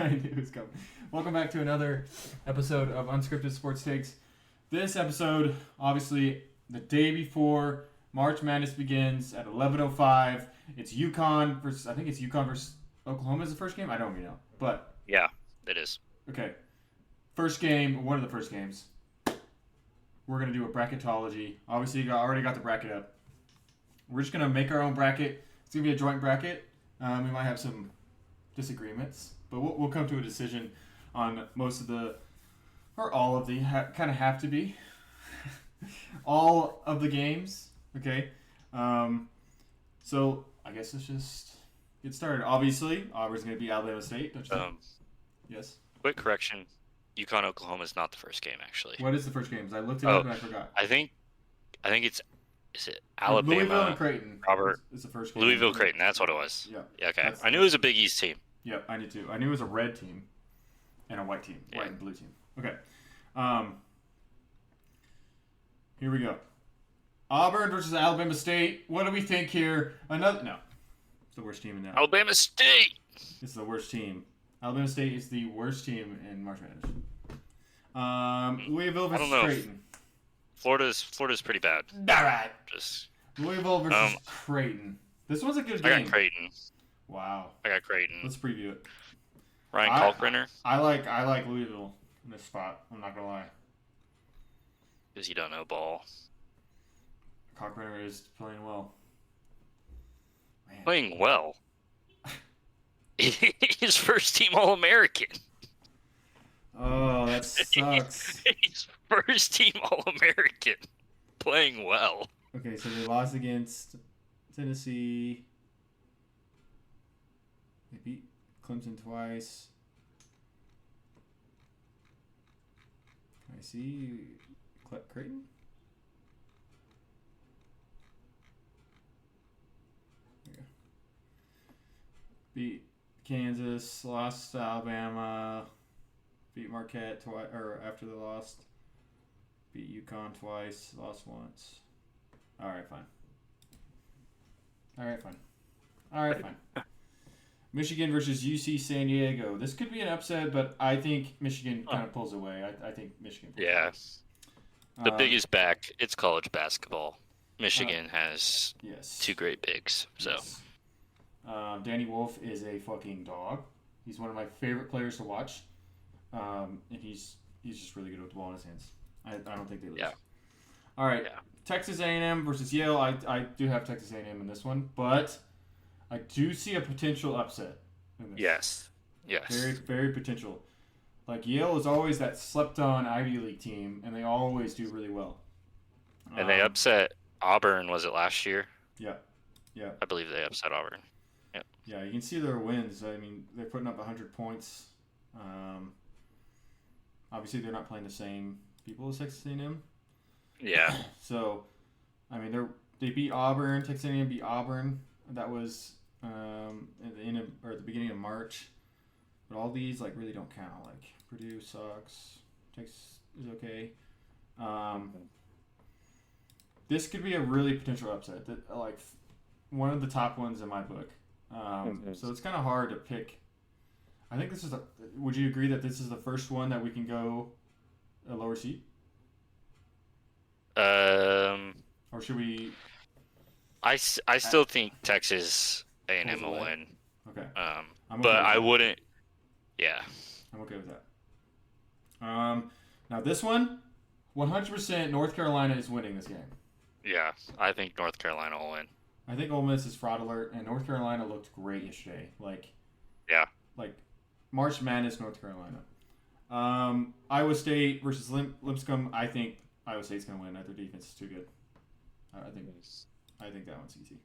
I knew it was coming. Welcome back to another episode of Unscripted Sports Takes. This episode, obviously, the day before March Madness begins at 11:05. It's UConn versus, I think it's UConn versus Oklahoma is the first game. I don't even know, but yeah, it is. Okay, first game, one of the first games. We're gonna do a bracketology. Obviously, you already got the bracket up. We're just gonna make our own bracket. It's gonna be a joint bracket. We might have some disagreements, but we'll come to a decision on most of the, or all of the, kind of have to be, all of the games. Okay, so I guess let's just get started. Obviously, Auburn's going to be Alabama State. Don't you think? Yes. Quick correction: UConn Oklahoma is not the first game, actually. What is the first game? I looked it up and I forgot. I think it's. Is it Alabama? Louisville and Creighton. Robert. Is the first game. Louisville Creighton. That's what it was. Yeah. Yeah. Okay. I knew it was a Big East team. Yep, I did too. I knew it was a red team and a white team, white and blue team. Okay. Here we go. Auburn versus Alabama State. What do we think here? No. It's the worst team in that. Alabama State. It's the worst team. Alabama State is the worst team in March Madness. Louisville versus Creighton. Florida's pretty bad. All right. Just Louisville versus Creighton. This one's a good game. I got Creighton. Wow. I got Creighton. Let's preview it. Ryan Kalkbrenner. I like Louisville in this spot. I'm not gonna lie. Because you don't know ball. Kalkbrenner is playing well. Man. Playing well. His first team All-American. Oh, that sucks. He's first team All-American. Playing well. Okay, so they lost against Tennessee. They beat Clemson twice. Can I see Creighton? There you go. Beat Kansas, lost to Alabama, beat Marquette twice, or after they lost. Beat UConn twice, lost once. All right, fine. Michigan versus UC San Diego. This could be an upset, but I think Michigan kind of pulls away. I think Michigan pulls away. The biggest back, it's college basketball. Michigan has two great bigs. So, yes. Danny Wolf is a fucking dog. He's one of my favorite players to watch, and he's just really good with the ball in his hands. I don't think they lose. Yeah. All right. Yeah. Texas A&M versus Yale. I do have Texas A&M in this one, but I do see a potential upset in this. Yes. Very, very potential. Like, Yale is always that slept-on Ivy League team, and they always do really well. And they upset Auburn, was it last year? Yeah. I believe they upset Auburn. Yep. Yeah, you can see their wins. I mean, they're putting up 100 points. Obviously, they're not playing the same people as Texas A&M. Yeah. So, I mean, they beat Auburn. Texas A&M beat Auburn. That was at the beginning of March. But all these really don't count. Like, Purdue sucks. Texas is okay. This could be a really potential upset. That one of the top ones in my book. So it's kind of hard to pick. I think this is would you agree that this is the first one that we can go a lower seed? Or should we? I still think Texas A&M will win. Okay. But I wouldn't. Yeah. I'm okay with that. Now this one, 100% North Carolina is winning this game. Yeah, I think North Carolina will win. I think Ole Miss is fraud alert, and North Carolina looked great yesterday. Like March Madness, North Carolina. Iowa State versus Lipscomb. I think Iowa State's gonna win. Their defense is too good. I think that one's easy.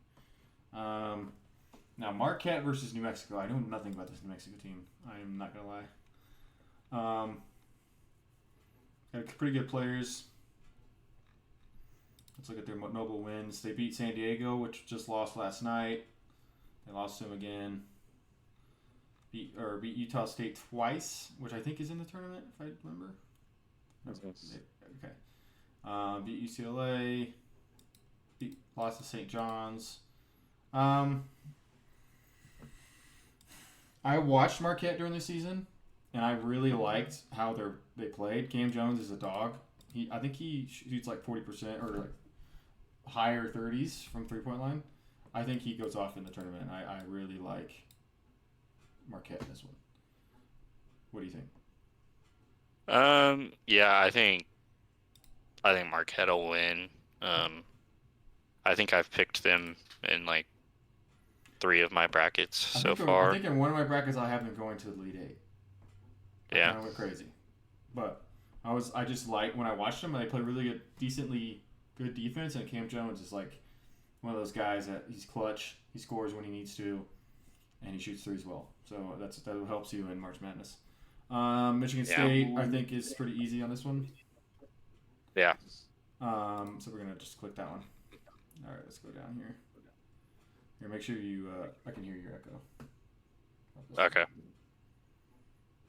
Now Marquette versus New Mexico. I know nothing about this New Mexico team. I am not gonna lie. Got pretty good players. Let's look at their notable wins. They beat San Diego, which just lost last night. They lost to them again. Beat Utah State twice, which I think is in the tournament, if I remember. Okay. Beat UCLA. Lost to St. John's. I watched Marquette during the season, and I really liked how they played. Cam Jones is a dog. I think he shoots like 40% or like higher 30s from 3-point line. I think he goes off in the tournament. I really like Marquette in this one. What do you think? Yeah, I think Marquette will win. I think I've picked them in like 3 of my brackets so far. I think in one of my brackets I have them going to the Elite Eight. Yeah. I kind of went crazy, but I just like when I watched them. They play really good, decently good defense, and Cam Jones is like one of those guys that he's clutch. He scores when he needs to, and he shoots threes well. So that helps you in March Madness. Michigan State, I think, is pretty easy on this one. Yeah. So we're gonna just click that one. All right, let's go down here. Here, make sure you. I can hear your echo. Okay.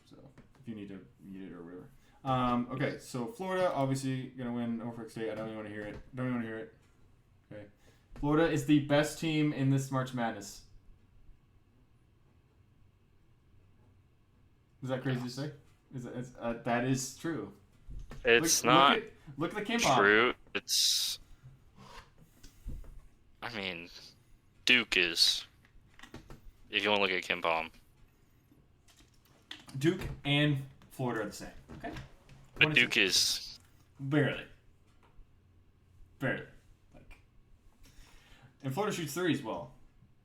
So if you need to mute it or whatever. Okay, so Florida obviously gonna win Norfolk State. I don't even want to hear it. Okay, Florida is the best team in this March Madness. Is that crazy to say? That is true. It's not. Look at the Kim true. It's. I mean, Duke is. If you want to look at Kim Palm. Duke and Florida are the same. Okay. But Duke is barely. Like. And Florida shoots threes well,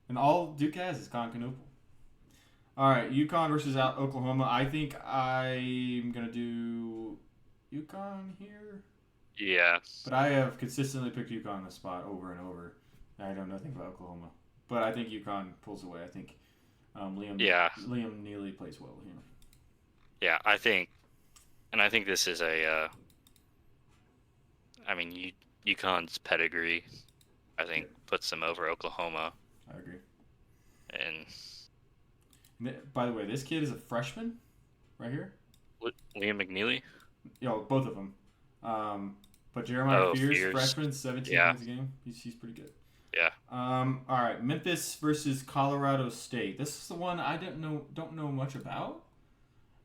and all Duke has is Constantinople. All right, UConn versus Oklahoma. I think I'm gonna do UConn here. Yeah. But I have consistently picked UConn in the spot over and over. I know nothing about Oklahoma, but I think UConn pulls away. I think Liam Neely plays well here. Yeah, I think this is a. I mean, UConn's pedigree, I think, puts them over Oklahoma. I agree. And by the way, this kid is a freshman, right here. Liam McNeely. Both of them. But Jeremiah Fears, freshman, 17 points a game. He's pretty good. Yeah. All right, Memphis versus Colorado State. This is the one I don't know much about,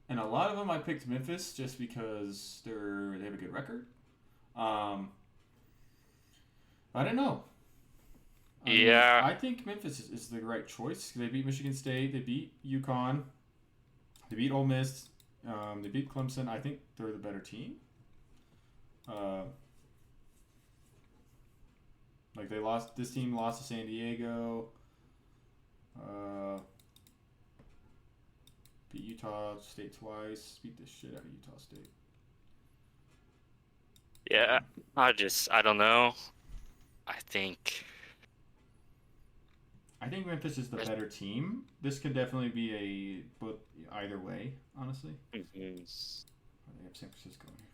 and a lot of them I picked Memphis just because they have a good record. I don't know. I think Memphis is the right choice. They beat Michigan State. They beat UConn. They beat Ole Miss. They beat Clemson. I think they're the better team. This team lost to San Diego. Beat Utah State twice. Beat the shit out of Utah State. Yeah, I don't know. I think Memphis is the better team. This could definitely be either way, honestly. Mm-hmm. They have San Francisco here.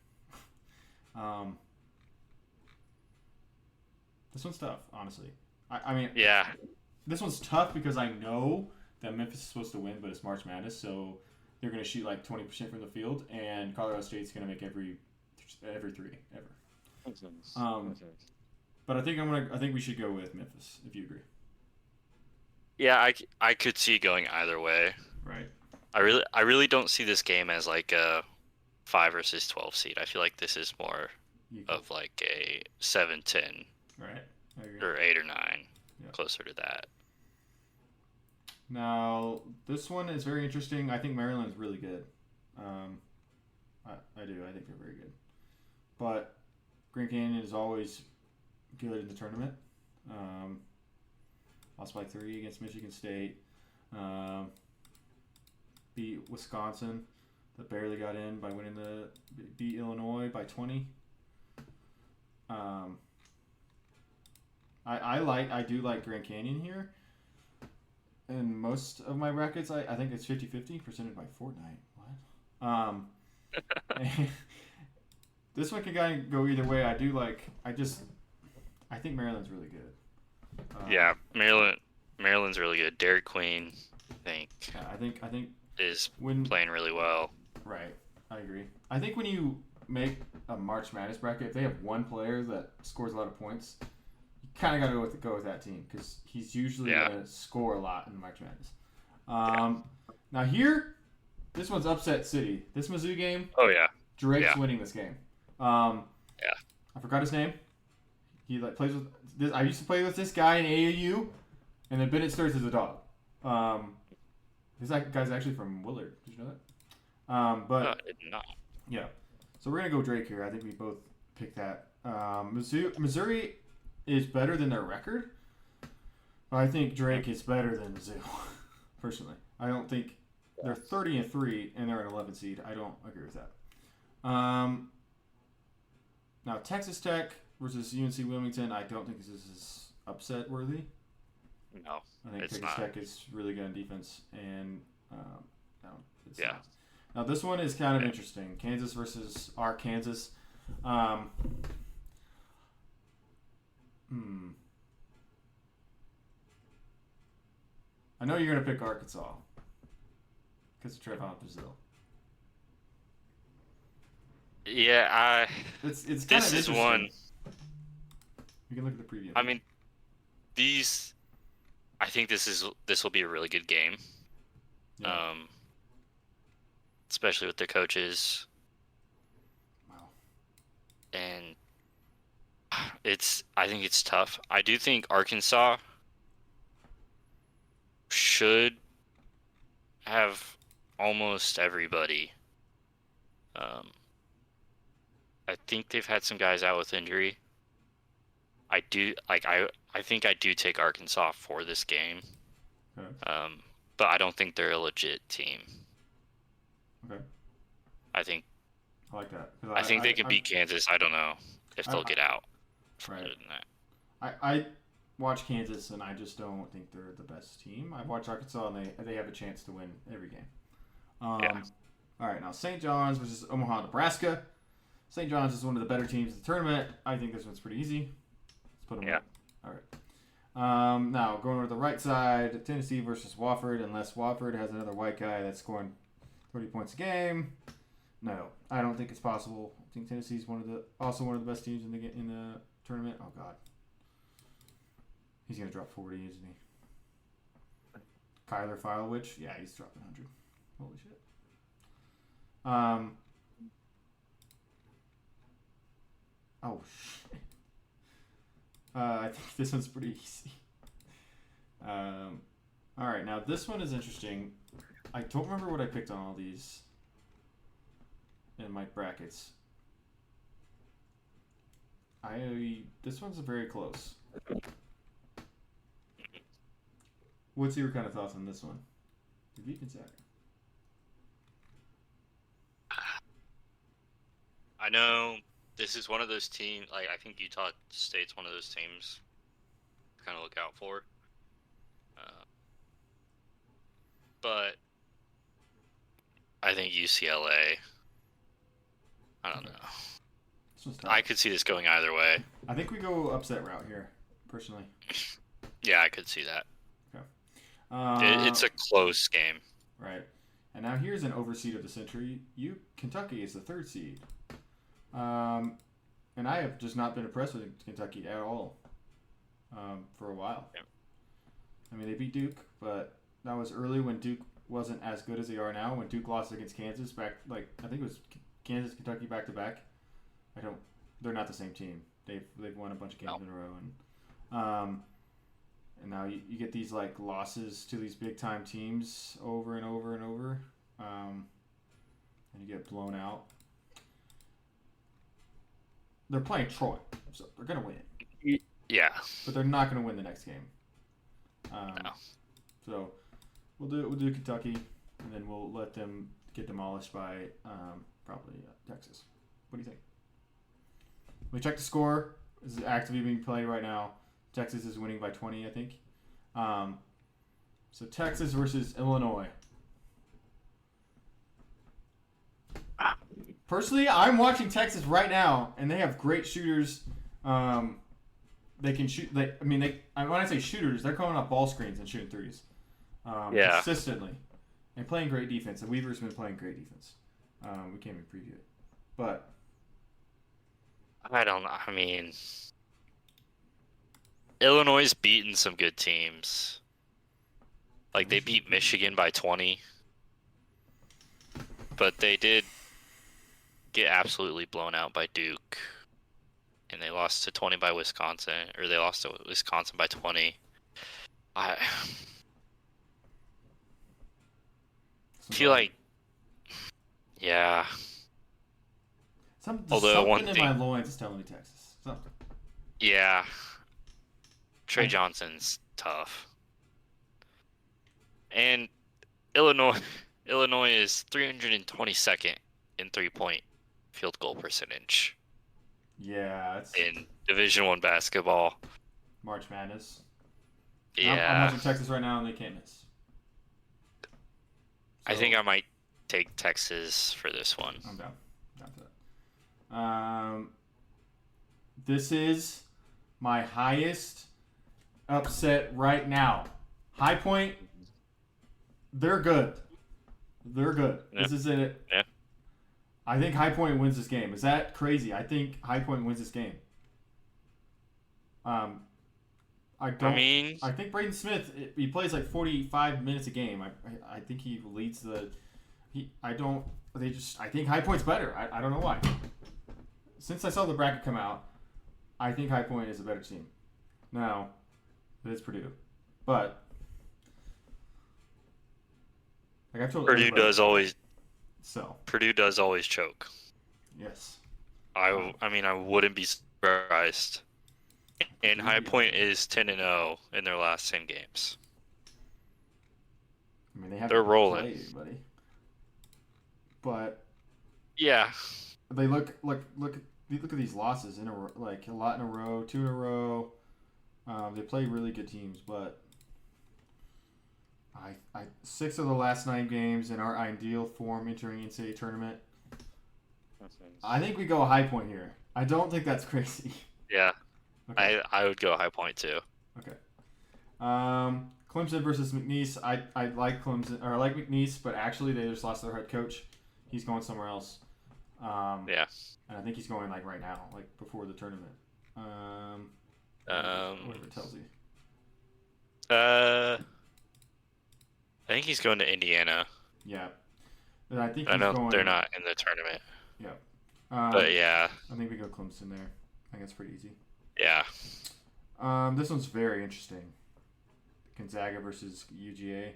This one's tough, honestly. I mean, yeah. This one's tough because I know that Memphis is supposed to win, but it's March Madness, so they're going to shoot like 20% from the field, and Colorado State's going to make every three ever. But I think we should go with Memphis if you agree. Yeah, I could see going either way. Right. I really don't see this game as like a 5 versus 12 seed. I feel like this is more of like a 7-10. Right. I agree. Or 8 or 9. Yeah. Closer to that. Now, this one is very interesting. I think Maryland's really good. I do. I think they're very good. But Grand Canyon is always good in the tournament. Lost by 3 against Michigan State. Beat Wisconsin, that barely got in by beat Illinois by 20. I do like Grand Canyon here. In most of my brackets, I think it's 50-50, presented by Fortnite. What? This one can kind of go either way. I think Maryland's really good. Yeah, Maryland's really good. Derek Queen, I think is playing really well. Right, I agree. I think when you make a March Madness bracket, if they have one player that scores a lot of points, you kind of got to go with that team because he's usually going to score a lot in March Madness. Now here, this one's upset city. This Mizzou game, Oh yeah, Drake's yeah, winning this game. Um, yeah. I forgot his name. He like plays with this. I used to play with this guy in AAU, and then Bennett starts as a dog. Um, this guy's actually from Willard. Did you know that? No, But it did not. yeah, so we're gonna go Drake here. I think we both picked that. Missouri is better than their record. But I think Drake is better than Mizzou. Personally, I don't think they're 30-3 and they're an 11 seed. I don't agree with that. Now Texas Tech versus UNC Wilmington. I don't think this is upset worthy. No, I think it's Texas not. Tech is really good on defense, and no, it's Yeah. not. Now this one is kind of interesting. Kansas versus Arkansas. Um, hmm. I know you're gonna pick Arkansas because of Trevon Brazil. Yeah, It's kind this of is interesting. one. You can look at the preview. I mean, these. I think this will be a really good game. Yeah. Especially with the coaches, Wow. and I think it's tough. I do think Arkansas should have almost everybody. I think they've had some guys out with injury. I do like I think I do take Arkansas for this game. Okay. But I don't think they're a legit team. Okay. I think I like that. I think they can beat Kansas. I don't know if they'll get out. Right. Other than that. I watch Kansas and I just don't think they're the best team. I watch Arkansas and they have a chance to win every game. Yeah. All right, now St. John's versus Omaha, Nebraska. St. John's is one of the better teams in the tournament. I think this one's pretty easy. Let's put them up. All right. Now going over to the right side, Tennessee versus Wofford. Unless Wofford has another white guy that's scoring 30 points a game, no, I don't think it's possible. I think Tennessee's also one of the best teams in the tournament. Oh God, he's gonna drop 40, isn't he? Kyler Filewich, yeah, he's dropping 100. Holy shit. Oh shit. I think this one's pretty easy. All right, now this one is interesting. I don't remember what I picked on all these in my brackets. This one's very close. What's your kind of thoughts on this one? Dubuque and Saturday. I know this is one of those teams. Like I think Utah State's one of those teams to kind of look out for. But I think UCLA. I don't know. I could see this going either way. I think we go upset route here, personally. Yeah, I could see that. Okay. It's a close game. Right. And now here's an overseed of the century. Kentucky is the 3rd seed. And I have just not been impressed with Kentucky at all for a while. Yeah. I mean, they beat Duke, but that was early when Duke wasn't as good as they are now. When Duke lost against Kansas I think it was Kansas, Kentucky back to back. They're not the same team. They've won a bunch of games in a row, and now you get these like losses to these big time teams over and over and over, and you get blown out. They're playing Troy, so they're gonna win. Yeah. But they're not gonna win the next game. No. So we'll do Kentucky, and then we'll let them get demolished by probably Texas. What do you think? We check the score. This is actively being played right now. Texas is winning by 20, I think. So Texas versus Illinois. Personally, I'm watching Texas right now, and they have great shooters. They can shoot. When I say shooters, they're coming off ball screens and shooting threes consistently, and playing great defense. And Weaver's been playing great defense. We can't even preview it, but I don't know. I mean, Illinois has beaten some good teams. Like they beat Michigan by 20. but they did get absolutely blown out by Duke, and they lost to 20 by Wisconsin, or they lost to Wisconsin by 20. I feel like, yeah. Although one Something in my thing, loins is telling me Texas. Something. yeah, Trey I- Johnson's tough, and Illinois, Illinois is 322nd in 3-point field goal percentage Yeah, it's in Division One basketball. March Madness. I'm Yeah, watching Texas right now, and they can't miss. I So, think I might take Texas for this one. I'm down. Down for that. This is my highest upset right now. High Point, they're good. They're good. Yeah. This is it. Yeah. I think High Point wins this game. Is that crazy? I think High Point wins this game. I don't. I think Braden Smith. He plays like 45 minutes a game. I think he leads the. I don't. They just. I think High Point's better. I don't know why. Since I saw the bracket come out, I think High Point is a better team. Now, it is Purdue, but like I've told Purdue everybody, does always. So Purdue does always choke. yes. I mean, I wouldn't be surprised. And High Point is 10-0 in their last 10 games. I mean, they have They're to rolling. play anybody. But Yeah. they look at these losses in a like a lot in a row, 2 in a row. They play really good teams, but I 6 of the last 9 games in our ideal form entering NCAA tournament. I think we go High Point here. I don't think that's crazy. Yeah. Okay. I would go High Point too. Okay. Clemson versus McNeese. I like Clemson or I like McNeese, but actually they just lost their head coach. He's going somewhere else. Yeah. And I think he's going like right now, like before the tournament. Whatever it tells you. I think he's going to Indiana. Yeah. And I think I he's know going. they're not in the tournament. Yeah. But yeah. I think we go Clemson there. I think that's pretty easy. Yeah. This one's very interesting. Gonzaga versus UGA.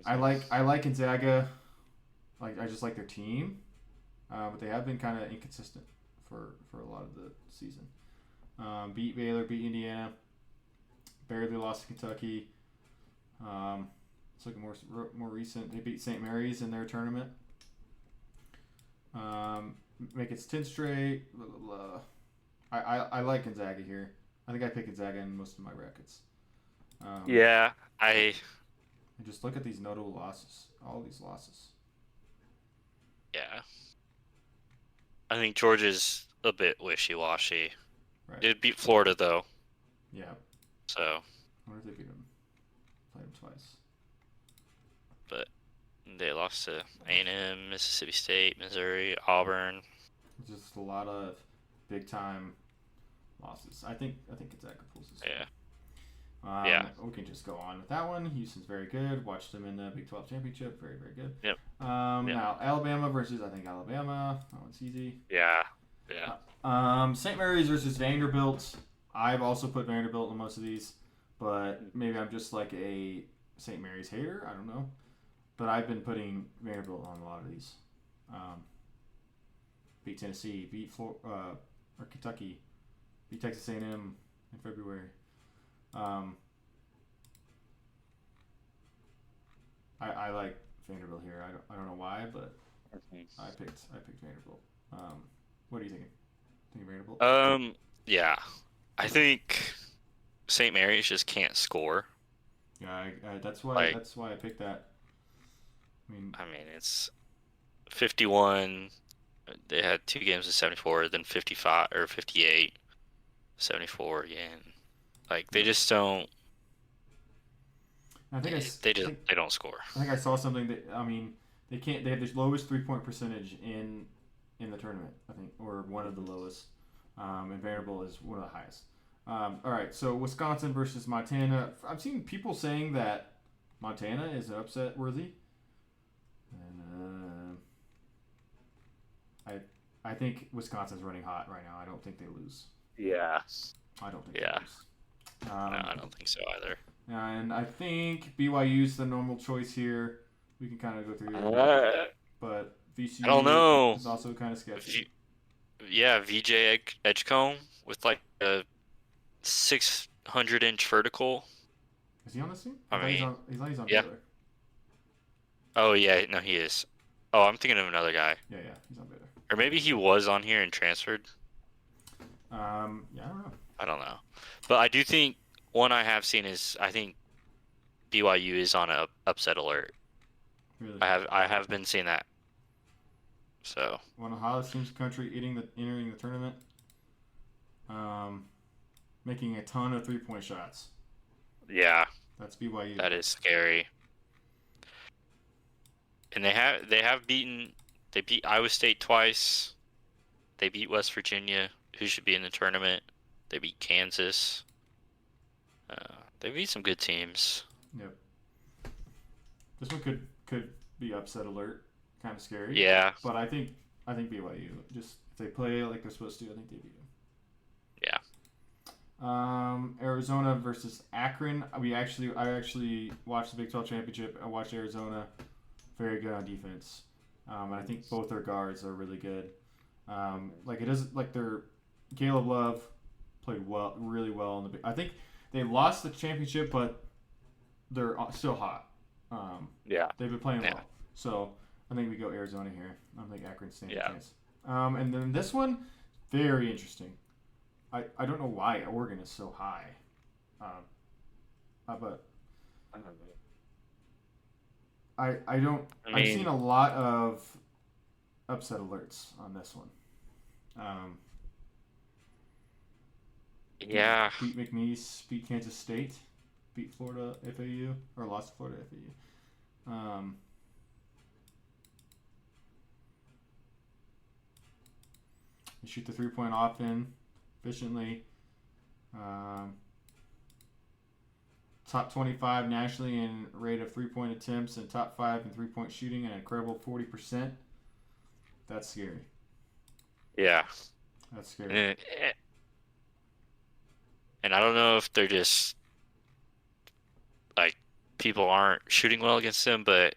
I like Gonzaga. Like I just like their team, but they have been kind of inconsistent for a lot of the season. Beat Baylor, beat Indiana, barely lost to Kentucky. It's looking more recent. They beat St. Mary's in their tournament. Make it 10 straight. Blah, blah, blah. I like Gonzaga here. I think I pick Gonzaga in most of my brackets. Yeah. I just look at these notable losses. All these losses. Yeah. I think Georgia's a bit wishy-washy. Right. Did beat Florida though. Yeah. So. I wonder if they beat them. Played them twice. But they lost to A&M, Mississippi State, Missouri, Auburn. Just a lot of big time losses. I think Gonzaga pulls this. Yeah. Yeah. We can just go on with that one. Houston's very good. Watched them in the Big 12 championship. Very, very good. Yep. Now Alabama versus I think Alabama. That one's easy. Yeah. Yeah. St. Mary's versus Vanderbilt. I've also put Vanderbilt in most of these, but maybe I'm just like a St. Mary's hater. I don't know. But I've been putting Vanderbilt on a lot of these. Beat Tennessee, beat or Kentucky, beat Texas A&M in February. I like Vanderbilt here. I don't know why, but I picked Vanderbilt. What are you thinking? Thinking Vanderbilt? Yeah. I think St. Mary's just can't score. Yeah, that's why I picked that. I mean, it's 51. They had 2 games of 74, then 55 or 58, 74 again. Like they just don't. I think they don't score. I think I saw something that they can't. They have the lowest 3-point percentage in the tournament. I think, or one of the lowest. And Vanderbilt is one of the highest. All right, so Wisconsin versus Montana. I've seen people saying that Montana is upset worthy. And I think Wisconsin's running hot right now. I don't think they lose. Yeah. I don't think Yeah. they lose. No, I don't think so either. And I think BYU's the normal choice here. We can kind of go through it. But I don't VCU know. is also kind of sketchy. Yeah, VJ Edgecombe with like a 600-inch vertical. Is he on this team? I mean, He's on yeah. Baylor. Oh yeah, no, he is. Oh, I'm thinking of another guy. Yeah, he's on Baylor. Or maybe he was on here and transferred. Yeah, I don't know. I don't know. But I do think one I have seen is I think BYU is on a upset alert. Really? I have been seeing that. So one of the hottest teams in the country entering the tournament. Making a ton of 3-point shots. yeah, That's BYU. that is scary. And they beat Iowa State twice. They beat West Virginia, who should be in the tournament. They beat Kansas. They beat some good teams. Yep. This one could be upset alert. Kind of scary. Yeah. But I think BYU, just if they play like they're supposed to, I think they beat them. Yeah. Arizona versus Akron. I actually watched the Big 12 championship. I watched Arizona, very good on defense, and I think both their guards are really good. Their Caleb Love played really well in the. I think they lost the championship, but they're still hot. Yeah. They've been playing well, so I think we go Arizona here. I think Akron stands a chance. And then this one, very interesting. I don't know why Oregon is so high, but I don't. I've seen a lot of upset alerts on this one. Yeah. Beat McNeese, beat Kansas State, beat Florida FAU, or lost to Florida FAU. They shoot the 3-point often, efficiently. Top 25 nationally in rate of 3-point attempts and top 5 in 3-point shooting, an incredible 40%. That's scary. Yeah. That's scary. And I don't know if they're just like people aren't shooting well against them, but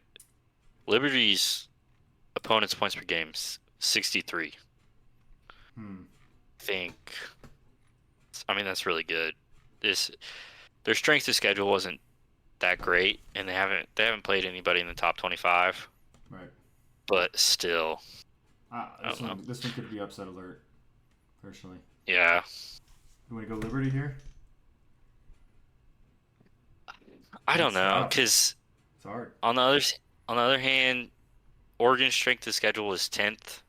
Liberty's opponent's points per game 63. I mean that's really good. Their strength of schedule wasn't that great, and they haven't played anybody in the top 25. Right. But still, this one could be upset alert. Personally. Yeah. You want to go Liberty here? I don't know, because it's hard. On the other hand, Oregon's strength of schedule is 10th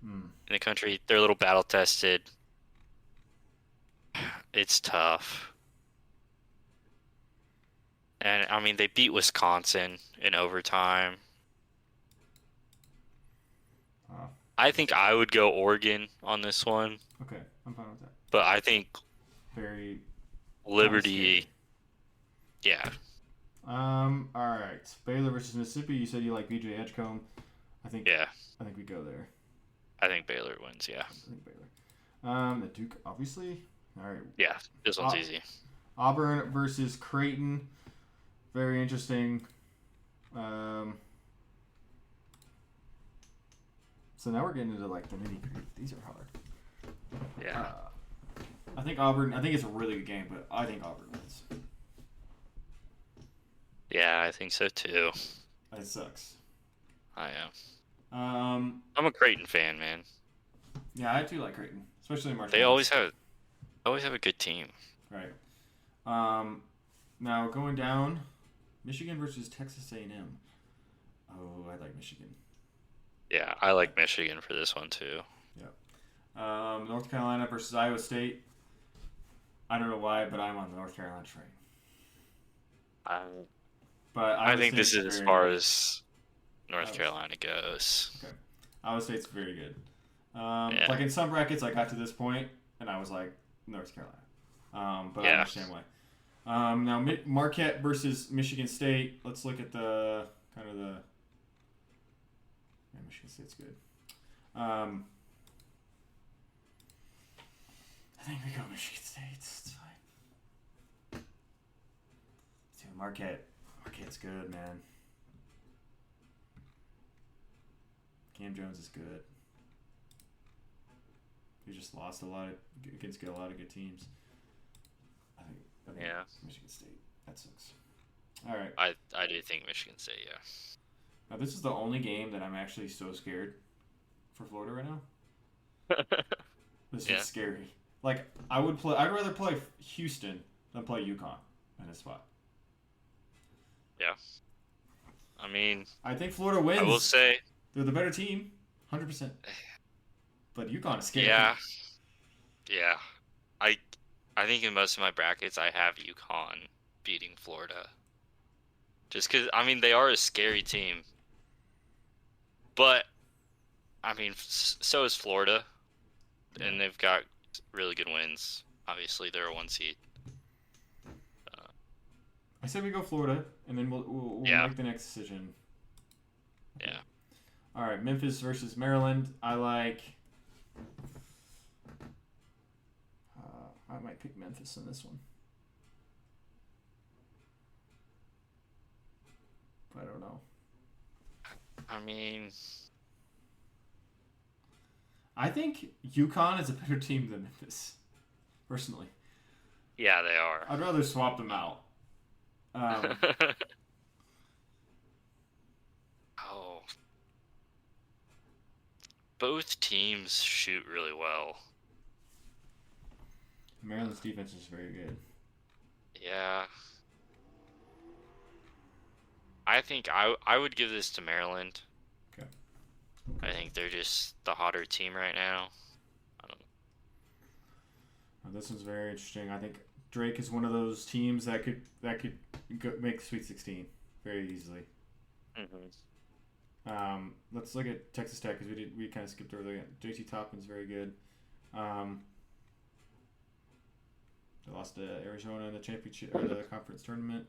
in the country. They're a little battle tested. It's tough. And I mean, they beat Wisconsin in overtime. I think I would go Oregon on this one. Okay, I'm fine with that. But I think very Liberty. Yeah. All right. Baylor versus Mississippi. You said you like VJ Edgecombe. I think we go there. I think Baylor wins. Yeah. I think Baylor. The Duke, obviously. All right. Yeah, this one's easy. Auburn versus Creighton. Very interesting. So now we're getting into like the nitty gritty. These are hard. Yeah. I think Auburn. I think it's a really good game, but I think Auburn wins. Yeah, I think so too. It sucks. I am. I'm a Creighton fan, man. Yeah, I do like Creighton, especially in March. They always have a good team. Right. Now going down, Michigan versus Texas A&M. Oh, I like Michigan. Yeah, I like Michigan for this one too. Yeah. North Carolina versus Iowa State. I don't know why, but I'm on the North Carolina train. But I think this is as far as North Carolina goes. Okay. Iowa State's very good. Like in some brackets, I got to this point, and I was like, North Carolina. But I understand why. Now, Marquette versus Michigan State. Let's look at Michigan State's good. I think we go Michigan State. It's fine. Dude, Marquette's good, man. Cam Jones is good. He just lost a lot against a lot of good teams. I think Yeah. Michigan State. That sucks. All right. I do think Michigan State, yeah. Now this is the only game that I'm actually so scared for Florida right now. This is scary. Like I'd rather play Houston than play UConn in this spot. Yeah. I mean, I think Florida wins. I will say they're the better team, 100%. But UConn is scary. Yeah. Yeah. I think in most of my brackets I have UConn beating Florida. Just because, I mean, they are a scary team. But, I mean, so is Florida. Yeah. And they've got really good wins. Obviously, they're a 1 seed. I said we go Florida, and then we'll make the next decision. Yeah. All right, Memphis versus Maryland. I like... I might pick Memphis in this one. But I don't know. I mean... I think UConn is a better team than Memphis, personally. Yeah, they are. I'd rather swap them out. Oh. Both teams shoot really well. Maryland's defense is very good. Yeah. I think I would give this to Maryland. Okay. I think they're just the hotter team right now. I don't know. This one's very interesting. I think Drake is one of those teams that could make the Sweet 16 very easily. Mm-hmm. Let's look at Texas Tech because we kind of skipped over there. JT Toppin's very good. They lost to Arizona in the championship or the conference tournament.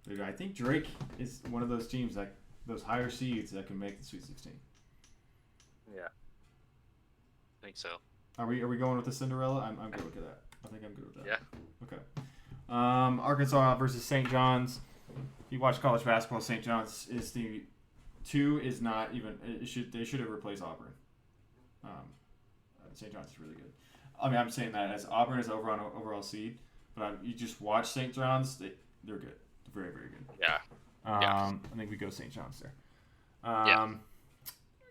Dude, I think Drake is one of those teams, like those higher seeds that can make the Sweet 16. Yeah. I think so. Are we going with the Cinderella? I'm good with that. I think I'm good with that. Yeah. Okay. Arkansas versus St. John's. If you watch college basketball, St. John's is the 2 is not even. They should have replaced Auburn. St. John's is really good. I mean, I'm saying that as Auburn is overall seed, but you just watch St. John's. They're good. They're very, very good. Yeah. I think we go St. John's there.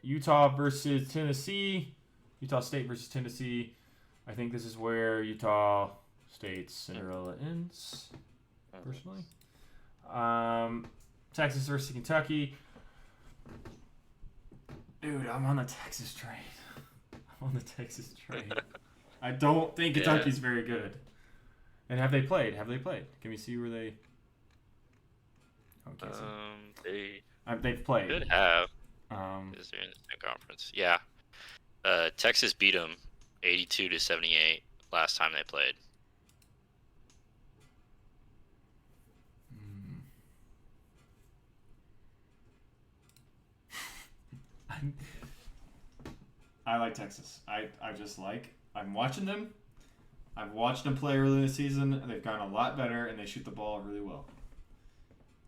Utah versus Tennessee. Utah State versus Tennessee. I think this is where Utah State's Cinderella ends, personally. Texas versus Kentucky. Dude, I'm on the Texas train. I don't think Kentucky's very good. And have they played? Can we see where they... Oh, they've played. Could have. Because they're in the same conference. Yeah. Texas beat them 82-78 last time they played. I like Texas. I'm watching them. I've watched them play early in the season. They've gotten a lot better, and they shoot the ball really well.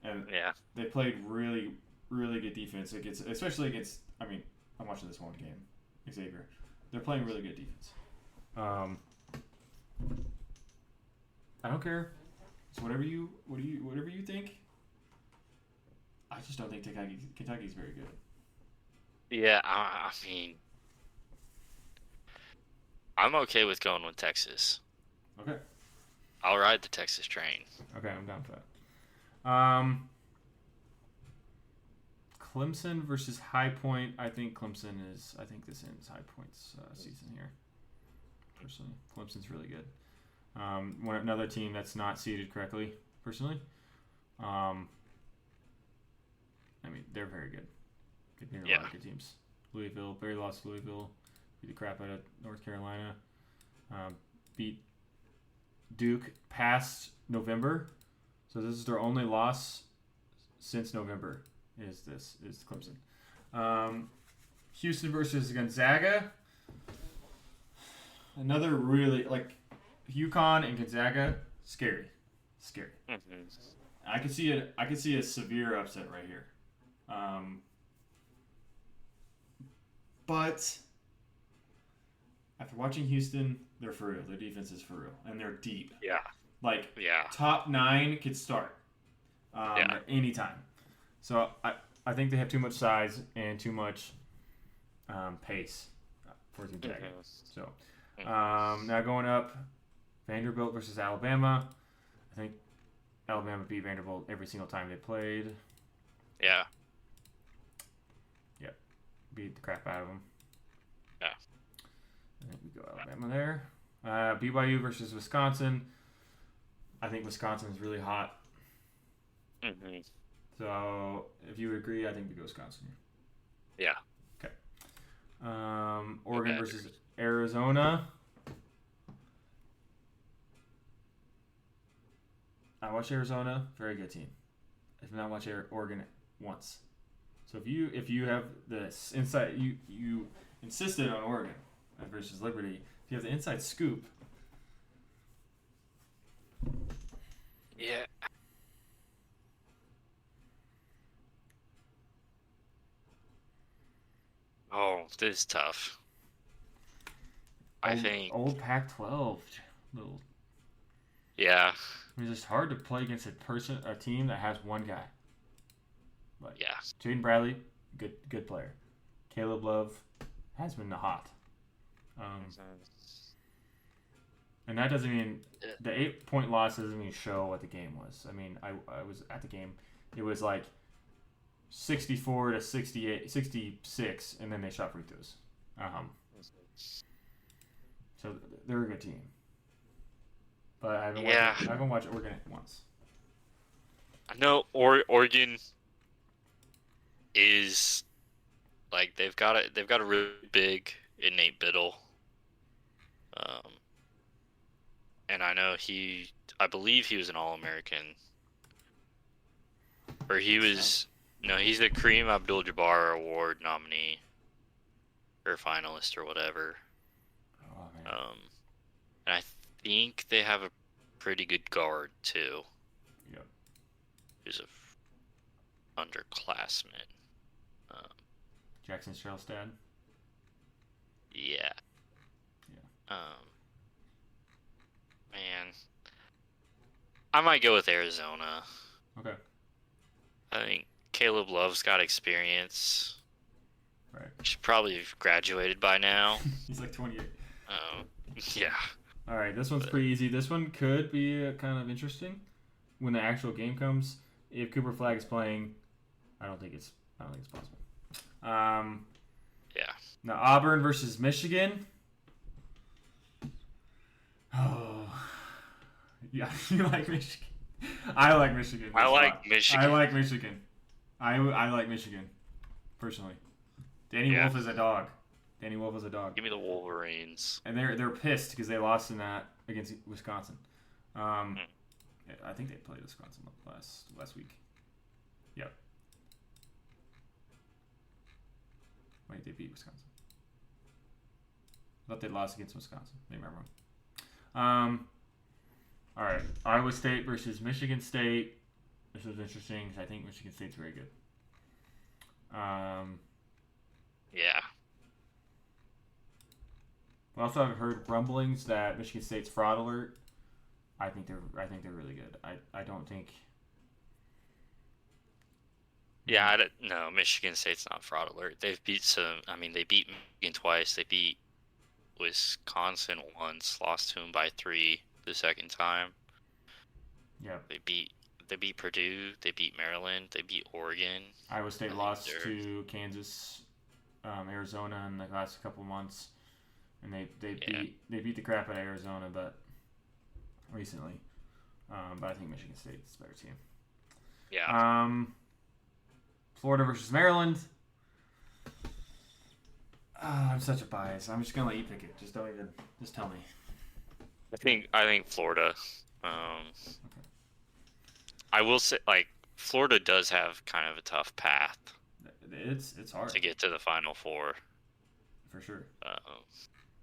And they played really, really good defense especially against. I mean, I'm watching this one game, Xavier. They're playing really good defense. I don't care. It's whatever you think. I just don't think Kentucky's very good. Yeah, I mean, I'm okay with going with Texas. Okay. I'll ride the Texas train. Okay, I'm down for that. Clemson versus High Point. I think this ends High Point's season here. Personally, Clemson's really good. Another team that's not seeded correctly. Personally, I mean they're very good. A lot of good teams. Louisville, Barry lost to Louisville. Beat the crap out of North Carolina. Beat Duke past November. So this is their only loss since November. Is Clemson. Houston versus Gonzaga. Another really UConn and Gonzaga. Scary. Mm-hmm. I could see it. I could see a severe upset right here. But after watching Houston, they're for real. Their defense is for real, and they're deep. Yeah. Like Yeah. top 9 could start at any time. So I think they have too much size and too much pace for Gonzaga. Mm-hmm. So now going up, Vanderbilt versus Alabama. I think Alabama beat Vanderbilt every single time they played. Yeah. Yep. Beat the crap out of them. Yeah. I think we go Alabama there. BYU versus Wisconsin. I think Wisconsin is really hot. Mm-hmm. So if you agree, I think we go Wisconsin. Yeah. Okay. Oregon versus Arizona. I watched Arizona, very good team. I've not watched Oregon once. So if you have this insight, you insisted on Oregon versus Liberty. If you have the inside scoop, Yeah. Oh, this is tough. I think. old Pac-12 little. Yeah. I mean, it's just hard to play against a team that has one guy. Like Yeah. Jaden Bradley, good player. Caleb Love has been hot. And that doesn't mean the 8-point loss doesn't mean show what the game was. I mean, I was at the game. It was like 64 to 68, 66, and then they shot free throws. So they're a good team. But I haven't watched Oregon once. I know Oregon is like they've got a really big in Nate Biddle. And I know I believe he was an All-American. Or he's the Kareem Abdul-Jabbar Award nominee. Or finalist or whatever. Oh, man. And I think they have a pretty good guard, too. Yep. Who's a underclassman. Jackson Shelstad. Yeah. Man. I might go with Arizona. Okay. I think Caleb Love's got experience. Right. Should probably have graduated by now. He's like 28. Yeah. All right, this one's pretty easy. This one could be kind of interesting when the actual game comes. If Cooper Flag is playing, I don't think it's possible. Yeah. Now Auburn versus Michigan. Oh, yeah, you like Michigan. I like Michigan. I like Michigan. I like Michigan. I like Michigan, personally. Danny Wolf is a dog. Danny Wolf is a dog. Give me the Wolverines. And they're pissed because they lost in that against Wisconsin. I think they played Wisconsin last week. Yep. Wait, they beat Wisconsin. I thought they lost against Wisconsin. Maybe I'm wrong. All right. Iowa State versus Michigan State. This was interesting because I think Michigan State's very good. Yeah. Also, I've heard rumblings that Michigan State's fraud alert. I think they're really good. I don't think. Yeah, no, Michigan State's not fraud alert. They beat Michigan twice. They beat Wisconsin once, lost to them by 3 the second time. Yeah. They beat Purdue. They beat Maryland. They beat Oregon. Iowa State lost to Kansas, Arizona in the last couple months, and they beat the crap out of Arizona, but recently. But I think Michigan State's a better team. Yeah. Florida versus Maryland. I'm such a bias. I'm just gonna let you pick it. Just tell me. I think Florida. Okay. I will say, Florida does have kind of a tough path. It's hard to get to the Final Four. for sure. Um,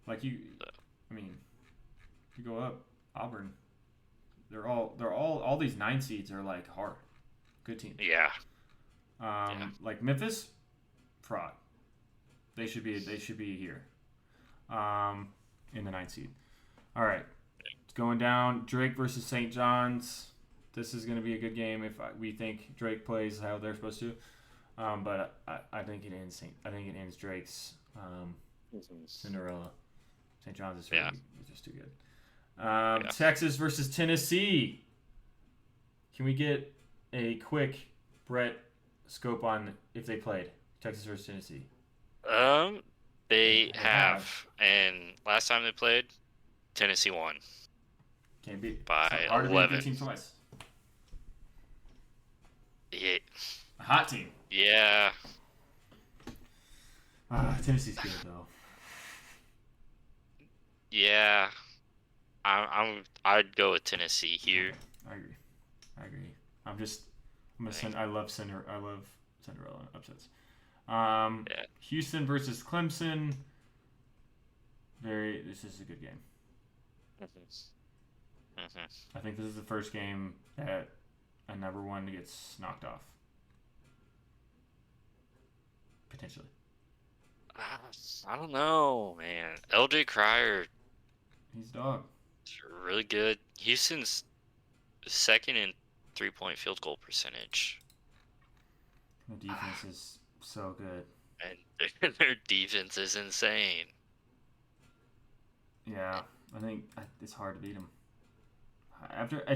Like I mean, you go up Auburn. All these 9 seeds are like hard, good teams. yeah, yeah. Like Memphis, fraud. They should be here. In the 9 seed. All right, it's going down. Drake versus St. John's. This is going to be a good game if we think Drake plays how they're supposed to. But I think it ends. I think it ends Drake's Cinderella. St. John's is just too good. Texas versus Tennessee. Can we get a quick Brett scope on if they played Texas versus Tennessee? They have, and last time they played, Tennessee won. Can't beat by hard 11. To beat a good team twice. Yeah. A hot team. Yeah. Tennessee's good though. Yeah. I'd go with Tennessee here. I agree. I love Cinderella upsets. Houston versus Clemson. This is a good game. I think this is the first game that a number one gets knocked off. Potentially. I don't know, man. LJ Cryer. He's dog. Really good. Houston's second in 3-point field goal percentage. The defense is so good. And their defense is insane. Yeah, I think it's hard to beat them.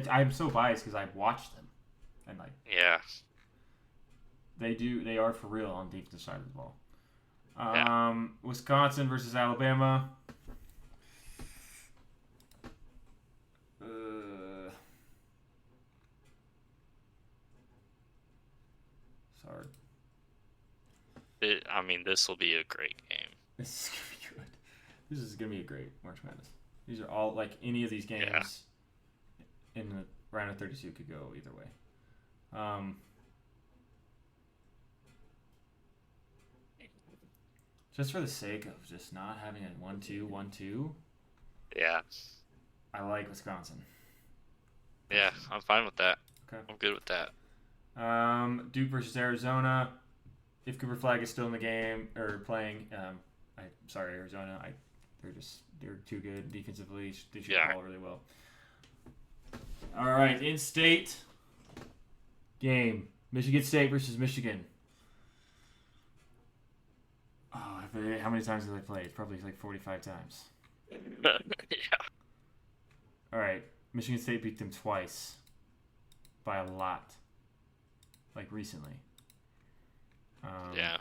I'm so biased because I've watched them, and yeah, they are for real on the defensive side of the ball. Wisconsin versus Alabama. It's hard. This will be a great game. This is gonna be good. This is gonna be a great March Madness. These are all any of these games in the round of 32 could go either way. Just for the sake of just not having a 1-2. Yeah. I like Wisconsin. Yeah, I'm fine with that. Okay. I'm good with that. Duke versus Arizona. If Cooper Flag is still in the game or playing, Arizona. They're too good defensively. They shoot the ball really well. All right, in-state game. Michigan State versus Michigan. Oh, how many times have they played? Probably like 45 times. Yeah. All right, Michigan State beat them twice by a lot. Like recently. Yeah.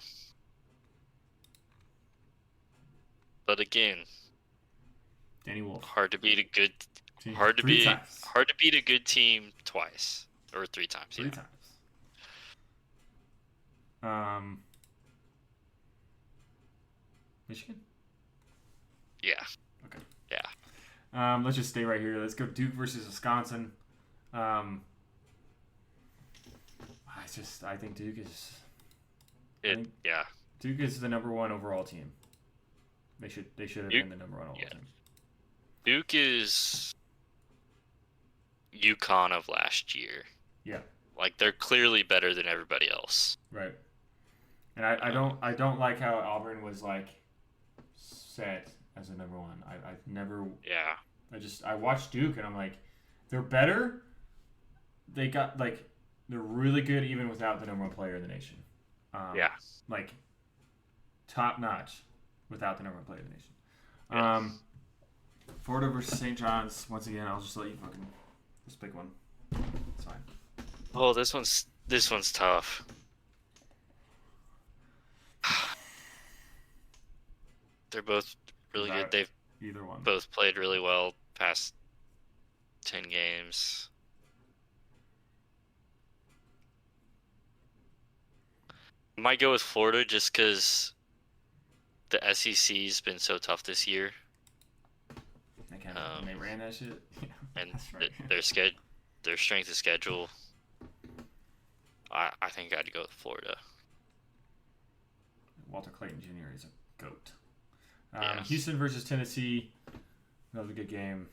But again, Danny Wolf. Hard to beat a good team twice or 3 times. Three times. Michigan? Yeah. Okay. Yeah. Let's just stay right here. Let's go Duke versus Wisconsin. I think Duke is. Duke is the number one overall team. They should have been the number one overall team. Duke is UConn of last year. Yeah. Like they're clearly better than everybody else. Right. And I don't like how Auburn was like set as a number one. I've never. Yeah. I watched Duke and I'm like, they're better. They're really good even without the number one player in the nation. Like top notch without the number one player in the nation. Yeah. Florida versus St. John's. Once again, I'll just let you fucking just pick one. It's fine. Oh, this one's tough. They're both really good. They've either one. Both played really well past 10 games. I might go with Florida just because the SEC's been so tough this year. They ran that shit. Yeah, and right. their strength of schedule. I think I'd go with Florida. Walter Clayton Jr. is a goat. Yeah. Houston versus Tennessee. That was a good game.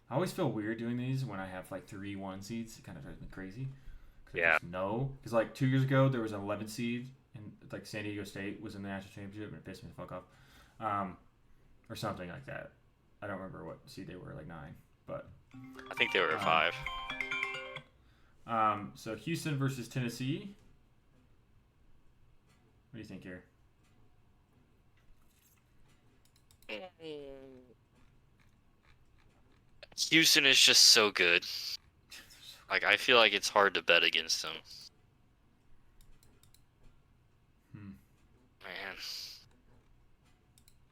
I always feel weird doing these when I have like 3-1 seeds. It kind of drives me crazy. Yeah. Because like 2 years ago there was an 11 seed and like San Diego State was in the national championship and it pissed me the fuck off, or something like that. I don't remember what seed they were, like 9, but I think they were 5. So Houston versus Tennessee. What do you think here? Houston is just so good. Like, I feel like it's hard to bet against them. Man.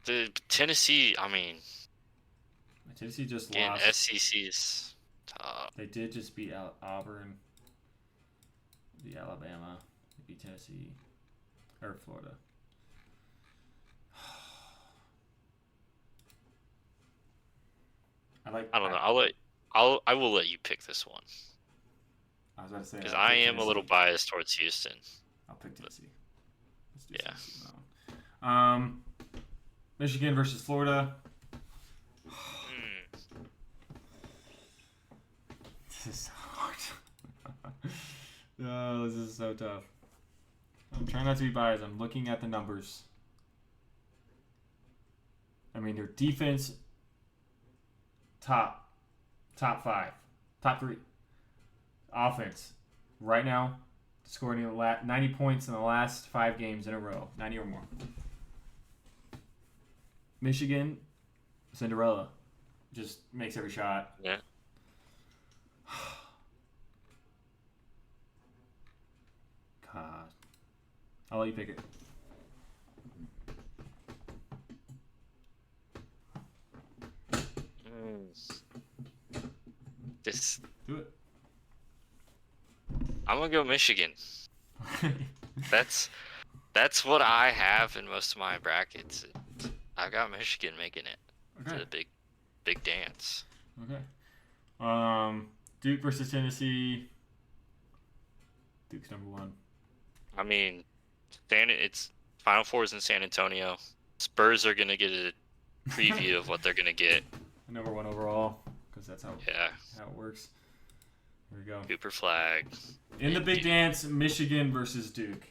The Tennessee, I mean, Tennessee just again, lost. SEC's top. They did just beat Auburn, beat Alabama, they beat Tennessee, or Florida. I don't know. I will let you pick this one. I was about to say because I am a little biased towards Houston. I'll pick Tennessee. Let's do Yeah. Tennessee. Michigan versus Florida. This is so hard. Oh, this is so tough. I'm trying not to be biased. I'm looking at the numbers. I mean, their defense, top 5, top 3. Offense, right now, scoring 90 points in the last 5 games in a row, 90 or more. Michigan, Cinderella, just makes every shot. Yeah. God, I'll let you pick it. Just do it. I'm gonna go Michigan. That's what I have in most of my brackets. I got Michigan making it to the big dance. Okay. Duke versus Tennessee. Duke's number 1. I mean, it's Final Four is in San Antonio. Spurs are gonna get a preview of what they're gonna get. Number 1 overall, because that's how it works. Here we go. Cooper Flag. In the big dance, Michigan versus Duke.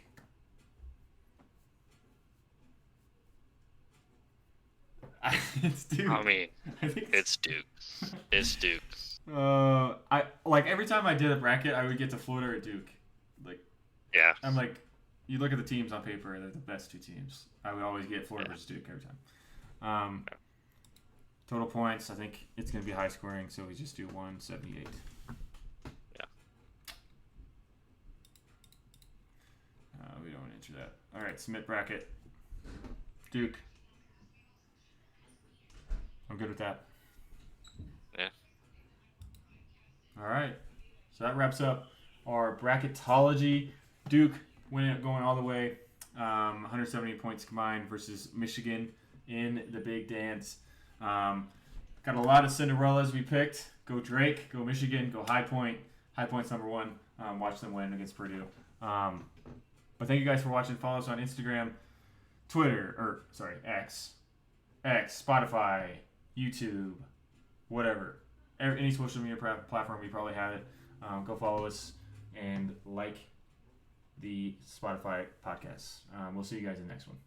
It's Duke. I mean, it's Duke. It's Duke. I like every time I did a bracket, I would get to Florida or Duke. Like, yeah. I'm like, you look at the teams on paper, they're the best 2 teams. I would always get Florida versus Duke every time. Total points, I think it's going to be high scoring, so we just do 178. Yeah. We don't want to answer that. All right, submit bracket. Duke. I'm good with that. Yeah. All right. So that wraps up our bracketology. Duke going all the way. 170 points combined versus Michigan in the big dance. Got a lot of Cinderellas we picked. Go Drake. Go Michigan. Go High Point. High Point's number 1. Watch them win against Purdue. But thank you guys for watching. Follow us on Instagram, Twitter, X, Spotify, YouTube, whatever. Any social media platform, we probably have it. Go follow us and like the Spotify podcast. We'll see you guys in the next one.